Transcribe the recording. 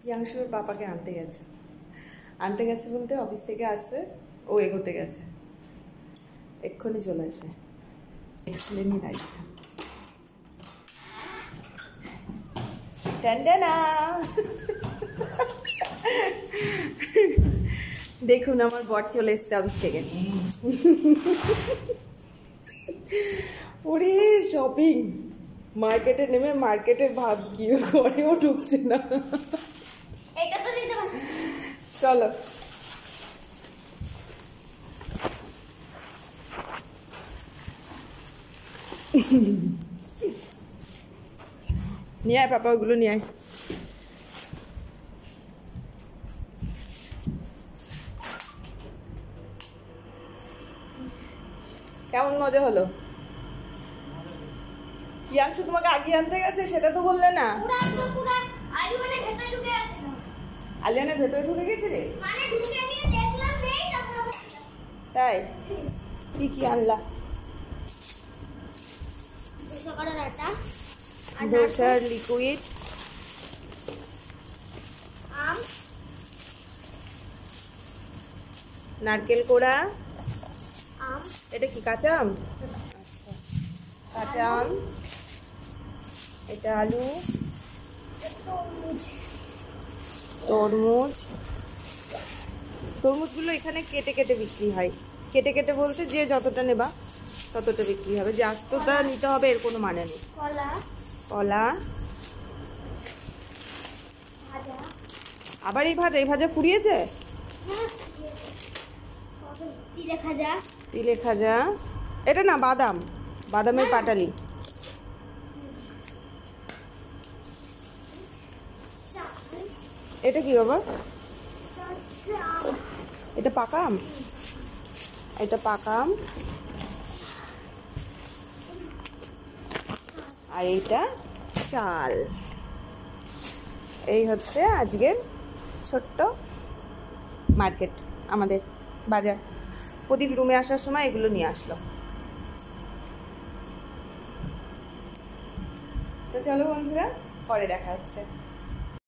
ইয়াংশুর পাপাকে আনতে গেছে বলতে অফিস থেকে আসছে, ও এগোতে গেছে, এক্ষুনি চলে আসবে। খুলে নিয়ে দাঁড়িয়ে দেখুন আমার বর চলে এসছে অফিস থেকে। ওরে শপিং, মার্কেটে নেমে মার্কেটের ভাব কি ঘরেও ঢুকছে না। চলো নিয়ে আয় পাপা, ওগুলো নিয়ে আয়। কেমন মজা হলো? ইয়াংশু তোমাকে আগে আনতে গেছে সেটা তো বললে না। আলিয়ানের ভেতরে ঢুকে গেছে রে? তাই? কি কি আনলা? ধোসার লিকুইড, আম, নারকেল কোড়া, আম, এটা কি কাঁচা আম? আচ্ছা কাঁচা আম, এটা আলু, তরমুজ। তরমুজগুলো এখানে কেটে কেটে বিক্রি হয়। কেটে কেটে বলতে যে যতটা নেবা ততটা বিক্রি হবে, যে আস্তটা নিতে হবে এর কোনো মানে নেই। কলা, আবার এই ভাজা ফুরিয়েছে। তিলে খাজা, এটা না বাদামের পাটালি। এটা কি বাবা? এটা পাকা আম, আর এইটা চাল। এই হচ্ছে আজকের ছোট্ট মার্কেট, আমাদের বাজার। প্রদীপ রুমে আসার সময় এগুলো নিয়ে আসলো। তো চলো বন্ধুরা, পরে দেখা হচ্ছে।